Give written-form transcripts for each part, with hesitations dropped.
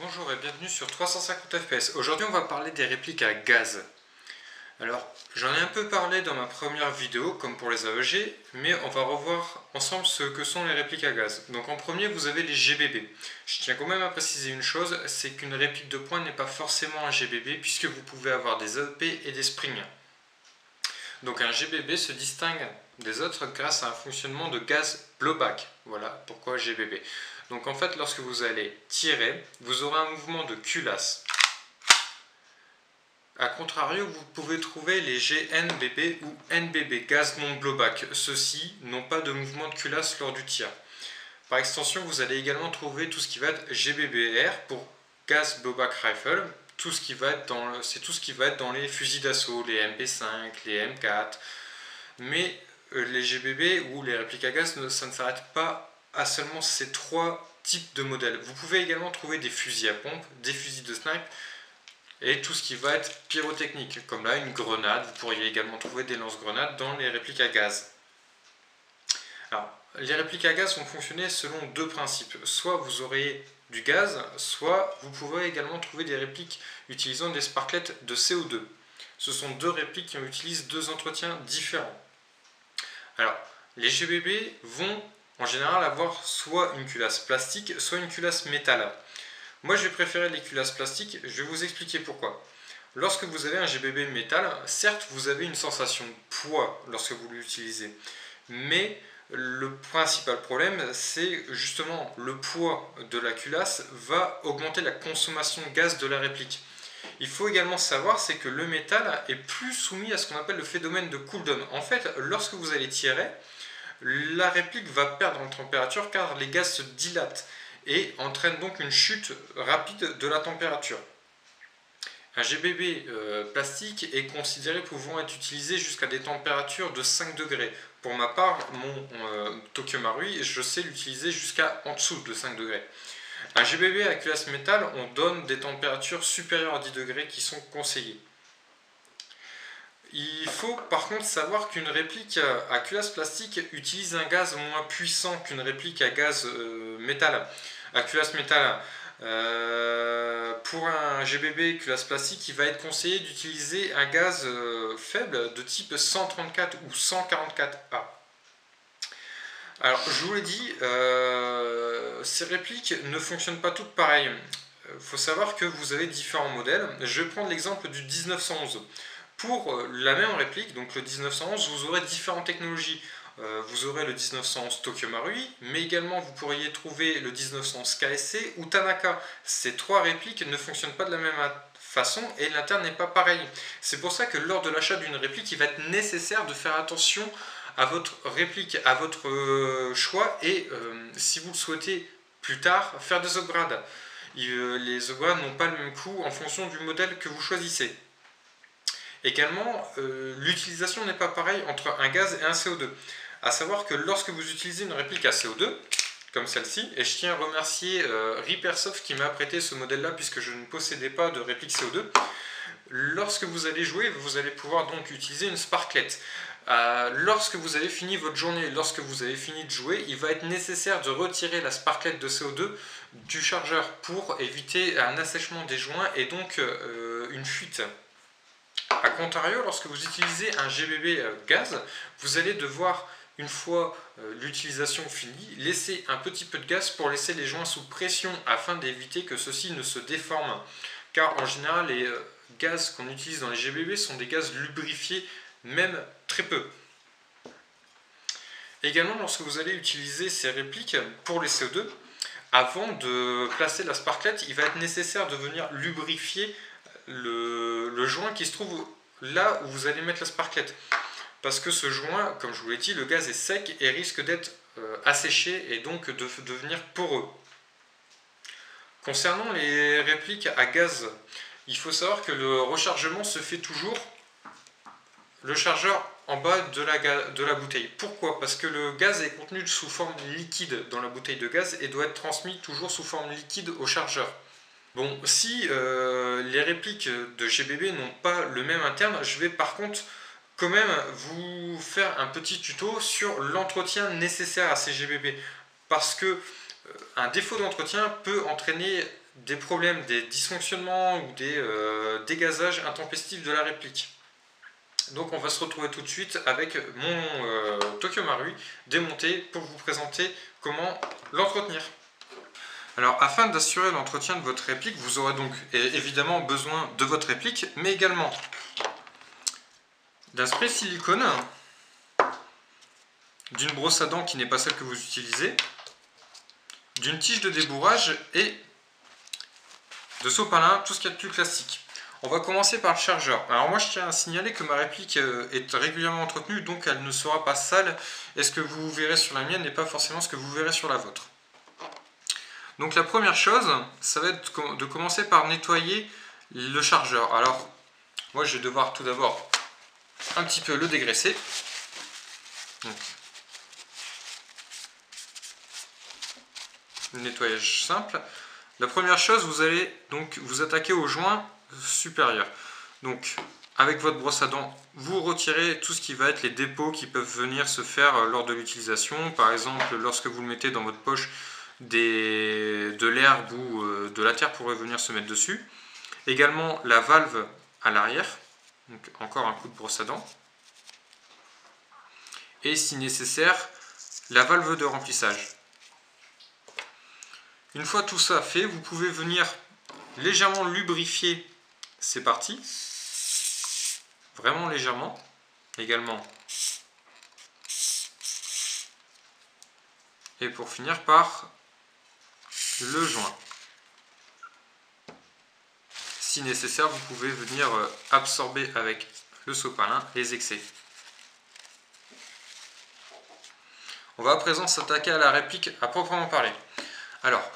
Bonjour et bienvenue sur 350 FPS. Aujourd'hui on va parler des répliques à gaz. Alors j'en ai un peu parlé dans ma première vidéo comme pour les AEG, mais on va revoir ensemble ce que sont les répliques à gaz. Donc en premier vous avez les GBB. Je tiens quand même à préciser une chose, c'est qu'une réplique de pointe n'est pas forcément un GBB puisque vous pouvez avoir des AEP et des springs. Donc un GBB se distingue des autres grâce à un fonctionnement de gaz blowback. Voilà pourquoi GBB. Donc en fait, lorsque vous allez tirer, vous aurez un mouvement de culasse. A contrario, vous pouvez trouver les GNBB ou NBB, gaz non blowback. Ceux-ci n'ont pas de mouvement de culasse lors du tir. Par extension, vous allez également trouver tout ce qui va être GBBR pour gaz blowback rifle. Tout ce qui va être dans les fusils d'assaut, les MP5, les M4. Mais les GBB ou les répliques à gaz, ça ne s'arrête pas à seulement ces trois types de modèles. Vous pouvez également trouver des fusils à pompe, des fusils de snipe et tout ce qui va être pyrotechnique, comme là une grenade. Vous pourriez également trouver des lance-grenades dans les répliques à gaz. Alors, les répliques à gaz vont fonctionner selon deux principes. Soit vous aurez du gaz, soit vous pourrez également trouver des répliques utilisant des sparklets de CO2. Ce sont deux répliques qui utilisent deux entretiens différents. Alors, les GBB vont en général avoir soit une culasse plastique, soit une culasse métal. Moi, je vais préférer les culasses plastiques, je vais vous expliquer pourquoi. Lorsque vous avez un GBB métal, certes, vous avez une sensation de poids lorsque vous l'utilisez, mais le principal problème, c'est justement le poids de la culasse va augmenter la consommation de gaz de la réplique. Il faut également savoir, c'est que le métal est plus soumis à ce qu'on appelle le phénomène de cool-down. En fait, lorsque vous allez tirer, la réplique va perdre en température car les gaz se dilatent et entraînent donc une chute rapide de la température. Un GBB plastique est considéré pouvant être utilisé jusqu'à des températures de 5 degrés. Pour ma part, mon Tokyo Marui, je sais l'utiliser jusqu'à en dessous de 5 degrés. Un GBB à culasse métal, on donne des températures supérieures à 10 degrés qui sont conseillées. Il faut par contre savoir qu'une réplique à culasse plastique utilise un gaz moins puissant qu'une réplique à gaz métal, à culasse métal. Pour un GBB culasse plastique, il va être conseillé d'utiliser un gaz faible de type 134 ou 144A. Alors, je vous l'ai dit, ces répliques ne fonctionnent pas toutes pareilles. Il faut savoir que vous avez différents modèles. Je vais prendre l'exemple du 1911. Pour la même réplique, donc le 1911, vous aurez différentes technologies. Vous aurez le 1911 Tokyo Marui, mais également vous pourriez trouver le 1911 KSC ou Tanaka. Ces trois répliques ne fonctionnent pas de la même façon et l'interne n'est pas pareil. C'est pour ça que lors de l'achat d'une réplique, il va être nécessaire de faire attention à votre réplique, à votre choix et si vous le souhaitez plus tard, faire des upgrades. Les upgrades n'ont pas le même coût en fonction du modèle que vous choisissez. Également, l'utilisation n'est pas pareille entre un gaz et un CO2. A savoir que lorsque vous utilisez une réplique à CO2, comme celle-ci, et je tiens à remercier Reapersoft qui m'a prêté ce modèle-là puisque je ne possédais pas de réplique CO2, lorsque vous allez jouer, vous allez pouvoir donc utiliser une sparklet. Lorsque vous avez fini votre journée, lorsque vous avez fini de jouer, il va être nécessaire de retirer la sparklet de CO2 du chargeur pour éviter un assèchement des joints et donc une fuite. A contrario, lorsque vous utilisez un GBB gaz, vous allez devoir, une fois l'utilisation finie, laisser un petit peu de gaz pour laisser les joints sous pression afin d'éviter que ceux-ci ne se déforment. Car en général, les gaz qu'on utilise dans les GBB sont des gaz lubrifiés, même très peu. Également, lorsque vous allez utiliser ces répliques pour les CO2, avant de placer la sparklet, il va être nécessaire de venir lubrifier le joint qui se trouve là où vous allez mettre la sparklet. Parce que ce joint, comme je vous l'ai dit, le gaz est sec et risque d'être asséché et donc de devenir poreux. Concernant les répliques à gaz, il faut savoir que le rechargement se fait toujours le chargeur en bas de la bouteille. Pourquoi? Parce que le gaz est contenu sous forme liquide dans la bouteille de gaz et doit être transmis toujours sous forme liquide au chargeur. Bon, si les répliques de GBB n'ont pas le même interne, je vais par contre quand même vous faire un petit tuto sur l'entretien nécessaire à ces GBB. parce que un défaut d'entretien peut entraîner des problèmes, des dysfonctionnements ou des dégazages intempestifs de la réplique. Donc on va se retrouver tout de suite avec mon Tokyo Marui démonté pour vous présenter comment l'entretenir. Alors afin d'assurer l'entretien de votre réplique, vous aurez donc évidemment besoin de votre réplique, mais également d'un spray silicone, d'une brosse à dents qui n'est pas celle que vous utilisez, d'une tige de débourrage et de sopalin, tout ce qu'il y a de plus classique. On va commencer par le chargeur. Alors moi je tiens à signaler que ma réplique est régulièrement entretenue, donc elle ne sera pas sale, et ce que vous verrez sur la mienne n'est pas forcément ce que vous verrez sur la vôtre. Donc la première chose, ça va être de commencer par nettoyer le chargeur. Alors moi je vais devoir tout d'abord un petit peu le dégraisser. Donc, nettoyage simple. La première chose, vous allez donc vous attaquer au joint supérieur. Donc avec votre brosse à dents, vous retirez tout ce qui va être les dépôts qui peuvent venir se faire lors de l'utilisation. Par exemple, lorsque vous le mettez dans votre poche, de l'herbe ou de la terre pourrait venir se mettre dessus. Également la valve à l'arrière, donc encore un coup de brosse à dents. Et si nécessaire, la valve de remplissage. Une fois tout ça fait, vous pouvez venir légèrement lubrifier ces parties, vraiment légèrement, également. Et pour finir par le joint. Si nécessaire, vous pouvez venir absorber avec le sopalin les excès. On va à présent s'attaquer à la réplique à proprement parler. Alors,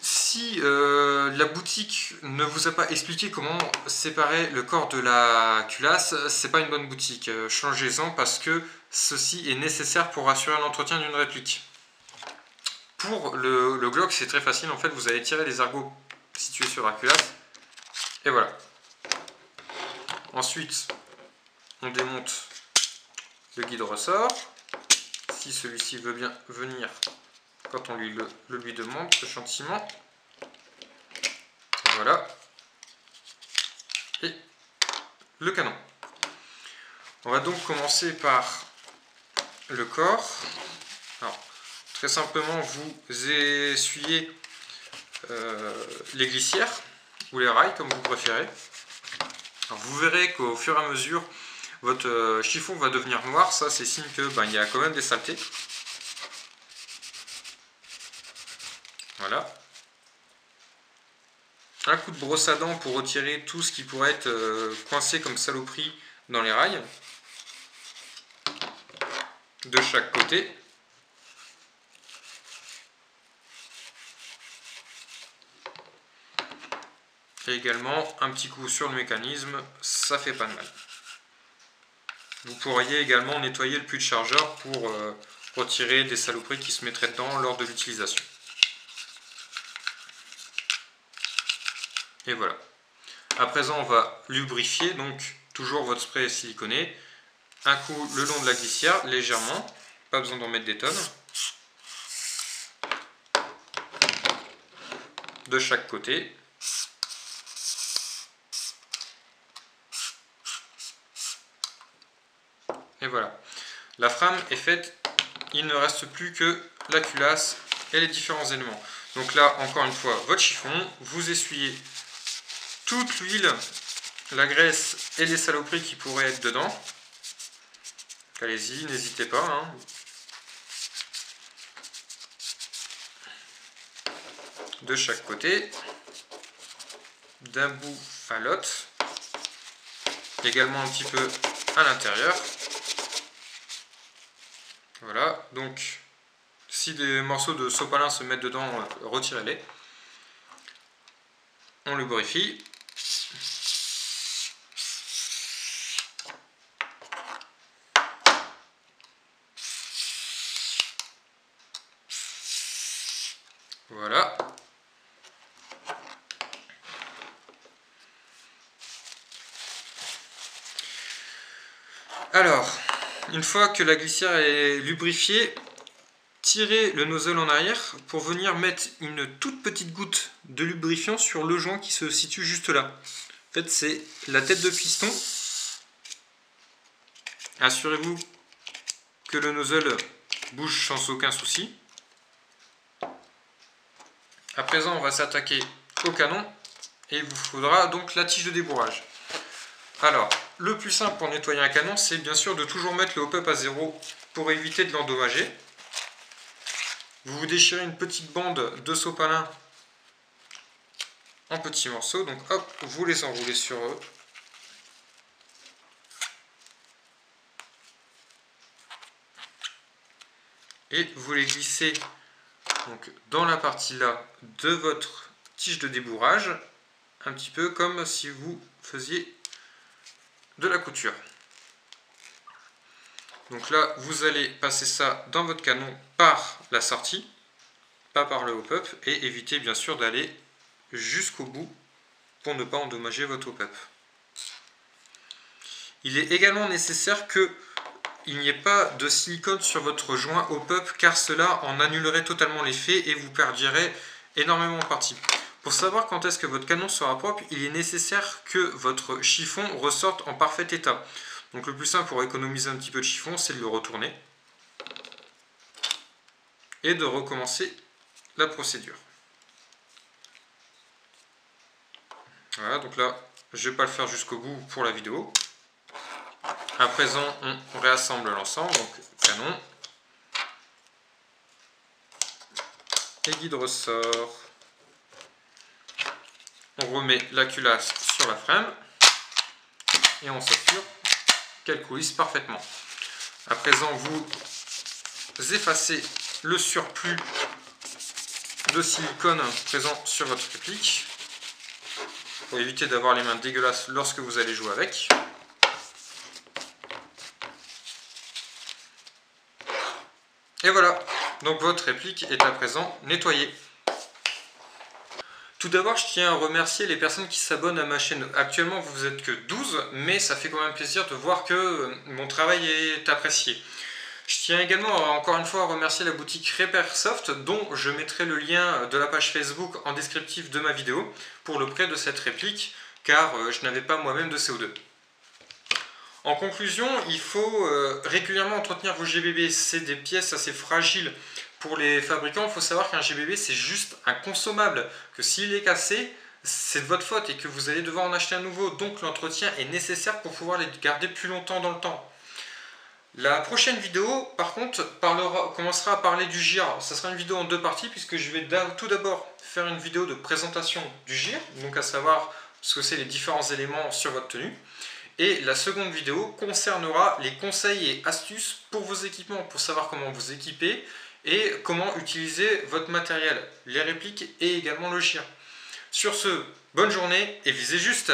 si la boutique ne vous a pas expliqué comment séparer le corps de la culasse, c'est pas une bonne boutique. Changez-en parce que ceci est nécessaire pour assurer l'entretien d'une réplique. Pour le Glock, c'est très facile. En fait, vous allez tirer les ergots situés sur la culasse. Et voilà. Ensuite, on démonte le guide ressort. Si celui-ci veut bien venir quand on le lui demande gentiment. Voilà. Et le canon. On va donc commencer par le corps. Alors, très simplement, vous essuyez les glissières ou les rails, comme vous préférez. Alors, vous verrez qu'au fur et à mesure, votre chiffon va devenir noir. Ça, c'est signe que il y a quand même des saletés. Voilà. Un coup de brosse à dents pour retirer tout ce qui pourrait être coincé comme saloperie dans les rails. De chaque côté. Et également un petit coup sur le mécanisme, ça fait pas de mal. Vous pourriez également nettoyer le puits de chargeur pour retirer des saloperies qui se mettraient dedans lors de l'utilisation. Et voilà. À présent, on va lubrifier, donc toujours votre spray siliconé. Un coup le long de la glissière, légèrement, pas besoin d'en mettre des tonnes. De chaque côté. Et voilà. La frame est faite, il ne reste plus que la culasse et les différents éléments. Donc là, encore une fois, votre chiffon, vous essuyez toute l'huile, la graisse et les saloperies qui pourraient être dedans. Allez-y, n'hésitez pas. Hein. De chaque côté, d'un bout à l'autre, également un petit peu à l'intérieur. Voilà, donc si des morceaux de sopalin se mettent dedans, retirez-les. On lubrifie. Voilà. Alors, une fois que la glissière est lubrifiée, tirez le nozzle en arrière pour venir mettre une toute petite goutte de lubrifiant sur le joint qui se situe juste là. En fait, c'est la tête de piston. Assurez-vous que le nozzle bouge sans aucun souci. À présent, on va s'attaquer au canon et il vous faudra donc la tige de débourrage. Alors, le plus simple pour nettoyer un canon, c'est bien sûr de toujours mettre le hop-up à 0 pour éviter de l'endommager. Vous déchirez une petite bande de sopalin en petits morceaux, donc hop, vous les enroulez sur eux. Et vous les glissez donc dans la partie là de votre tige de débourrage, un petit peu comme si vous faisiez de la couture. Donc là, vous allez passer ça dans votre canon par la sortie, pas par le hop-up, et éviter bien sûr d'aller jusqu'au bout pour ne pas endommager votre hop-up. Il est également nécessaire qu'il n'y ait pas de silicone sur votre joint hop-up car cela en annulerait totalement l'effet et vous perdrez énormément en partie. Pour savoir quand est-ce que votre canon sera propre, il est nécessaire que votre chiffon ressorte en parfait état. Donc le plus simple pour économiser un petit peu de chiffon, c'est de le retourner et de recommencer la procédure. Voilà, donc là, je ne vais pas le faire jusqu'au bout pour la vidéo. À présent, on réassemble l'ensemble, donc canon et guide ressort. On remet la culasse sur la frame et on s'assure qu'elle coulisse parfaitement. À présent, vous effacez le surplus de silicone présent sur votre réplique pour éviter d'avoir les mains dégueulasses lorsque vous allez jouer avec. Et voilà, donc votre réplique est à présent nettoyée. Tout d'abord, je tiens à remercier les personnes qui s'abonnent à ma chaîne. Actuellement, vous n'êtes que 12, mais ça fait quand même plaisir de voir que mon travail est apprécié. Je tiens également encore une fois à remercier la boutique Repairsoft, dont je mettrai le lien de la page Facebook en descriptif de ma vidéo pour le prêt de cette réplique, car je n'avais pas moi-même de CO2. En conclusion, il faut régulièrement entretenir vos GBB. C'est des pièces assez fragiles. Pour les fabricants, il faut savoir qu'un GBB, c'est juste un consommable. Que s'il est cassé, c'est de votre faute et que vous allez devoir en acheter un nouveau. Donc l'entretien est nécessaire pour pouvoir les garder plus longtemps dans le temps. La prochaine vidéo, par contre, commencera à parler du GIR. Ça sera une vidéo en deux parties puisque je vais tout d'abord faire une vidéo de présentation du GIR, donc à savoir ce que c'est les différents éléments sur votre tenue. Et la seconde vidéo concernera les conseils et astuces pour vos équipements, pour savoir comment vous équiper et comment utiliser votre matériel, les répliques et également le GIR. Sur ce, bonne journée et visez juste!